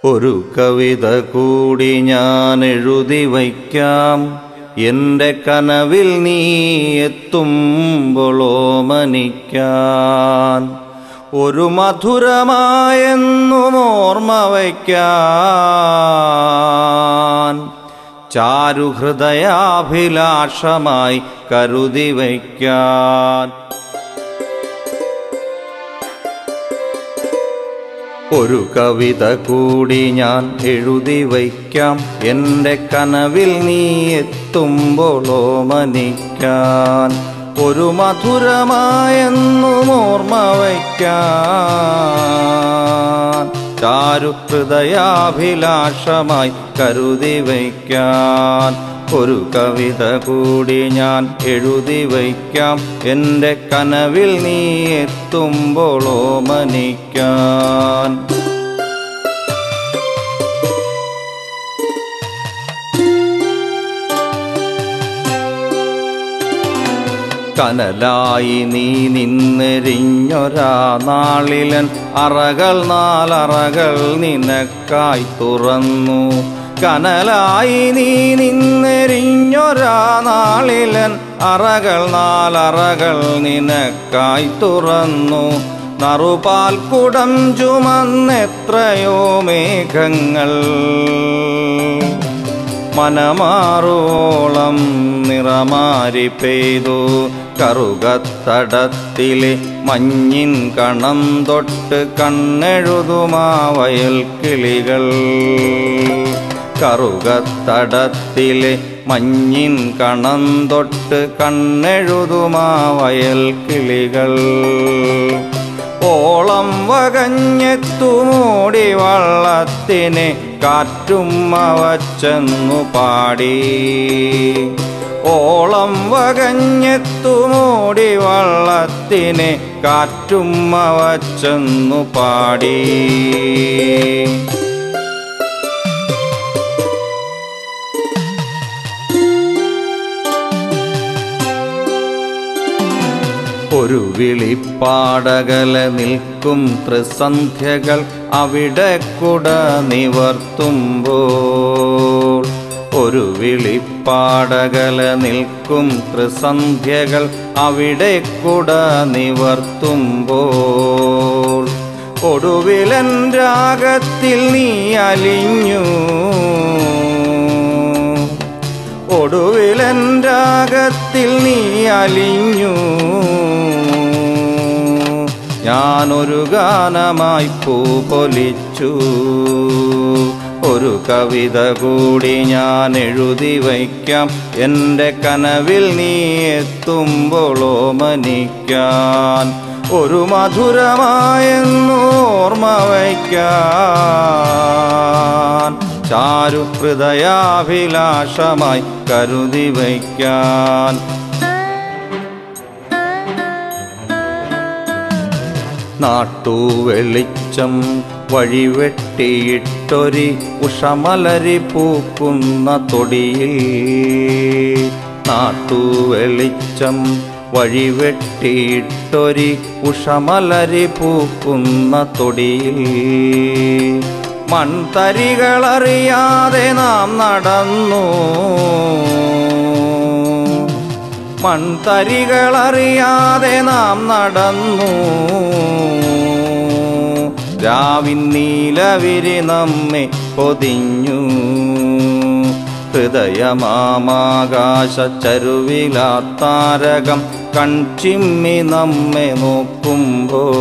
ഒരു കവിത കൂടി ഞാൻ എഴുതി വയ്ക്കാം, എൻ്റെ കനവിൽ നീ എത്തുമ്പോളോമനിക്കാൻ. ഒരു മധുരമായെന്നും ഓർമ്മ വയ്ക്കാൻ, ചാരുഹൃദയാഭിലാഷമായി കരുതി വയ്ക്കാൻ. ഒരു കവിത കൂടി ഞാൻ എഴുതി വയ്ക്കാം, എൻ്റെ കനവിൽ നീ എത്തുമ്പോളോമനിക്കാൻ. ഒരു മധുരമായെന്നും ഓർമ്മ വയ്ക്കാൻ, ചാരുഹൃദയാഭിലാഷമായി കരുതി വയ്ക്കാൻ. ഒരു കവിത കൂടി ഞാൻ എഴുതി വയ്ക്കാം, എൻ്റെ കനവിൽ നീ എത്തുമ്പോളോമനിക്കാൻ. കനലായി നീ നിന്നെരിഞ്ഞൊരാ നാളിലൻ അറകൾ നാലറകൾ നിനക്കായി തുറന്നു. കനലായി നീ നിന്നെരിഞ്ഞൊരാ നാളിലൻ അറകൾ നാലറകൾ നിനക്കായി തുറന്നു. നറുപാൽ കുടം ചുമന്നെത്രയോ മേഘങ്ങൾ മനമാറോളം നിറമാരി പെയ്തു. കറുകത്തടത്തിലെ മഞ്ഞിൻ കണം തൊട്ട് കണ്ണെഴുതുമാ വയൽ കിളികൾ. കറുകത്തടത്തിലെ മഞ്ഞിൻ കണം തൊട്ട് കണ്ണെഴുതുമാ വയൽ കിളികൾ. ഓളം വകഞ്ഞെത്തുമോടി വള്ളത്തിനെ കാറ്റുമ്മ വച്ചെന്നു പാടി. ഓളം വകഞ്ഞെത്തുമോടി വള്ളത്തിനെ കാറ്റുമ്മ വച്ചെന്നു പാടി. ഒരു വിളിപ്പാടകലെ നിൽക്കും ത്രിസന്ധ്യകൾ അവിടെ കുട നിവർത്തുമ്പോൾ. ഒരു വിളിപ്പാടകലെ നിൽക്കും ത്രിസന്ധ്യകൾ അവിടെ കുട നിവർത്തുമ്പോൾ. ഒടുവിലൻ രാഗത്തിൽ നീ അലിഞ്ഞു, ഒടുവിലൻ രാഗത്തിൽ നീ അലിഞ്ഞു. ഞാനൊരു ഗാനമായി പൂപൊലിച്ചു. ഒരു കവിത കൂടി ഞാൻ എഴുതി വയ്ക്കാം, എൻ്റെ കനവിൽ നീ എത്തുമ്പോളോമനിക്കാൻ. ഒരു മധുരമായെന്നും ഓർമ്മ വയ്ക്കാൻ, ചാരുഹൃദയാഭിലാഷമായി കരുതി വയ്ക്കാൻ. നാട്ടുവെളിച്ചം വഴിവെട്ടിയിട്ടൊരി ഉഷമലരി പൂക്കുന്ന തൊടിയിൽ. നാട്ടുവെളിച്ചം വഴിവെട്ടിയിട്ടൊരി ഉഷമലരി പൂക്കുന്ന തൊടിയിൽ. മൺതരികളറിയാതെ നാം നടന്നു, മൺതരികളറിയാതെ നാം നടന്നു. രാവിൻ നീലവിരി നമ്മെ പൊതിഞ്ഞു. ഹൃദയമാകാശച്ചരുവിലാത്താരകം കൺചിമ്മി നമ്മെ നോക്കുമ്പോൾ.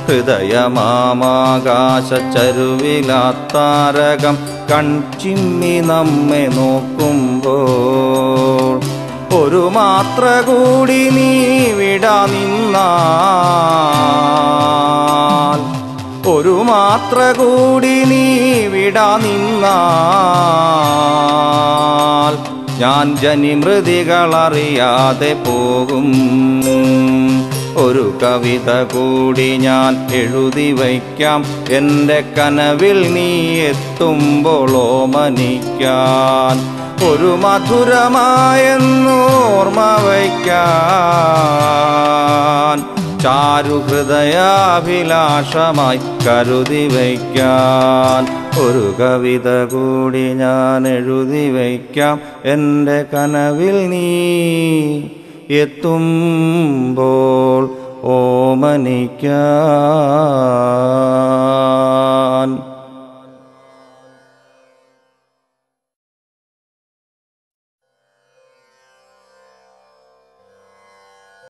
ഹൃദയമാകാശച്ചരുവിലാത്താരകം കൺചിമ്മി നമ്മെ നോക്കുമ്പോൾ. ഒരു മാത്ര കൂടി നീ വിടാ നിന്നാൽ, ഒരു മാത്ര കൂടി നീ വിടാ നിന്നാൽ ഞാൻ ജനിമൃതികളറിയാതെ പോകും. ഒരു കവിത കൂടി ഞാൻ എഴുതി വയ്ക്കാം, എൻ്റെ കനവിൽ നീ എത്തുമ്പോളോമനിക്കാൻ. ഒരു മധുരമായെന്നും ഓർമ്മ വയ്ക്കാൻ, ചാരുഹൃദയാഭിലാഷമായി കരുതി വയ്ക്കാൻ ഒരു കവിത കൂടി ഞാൻ എഴുതി വയ്ക്കാം എൻ്റെ കനവിൽ നീ എത്തുമ്പോൾ ഓമനിക്കാം.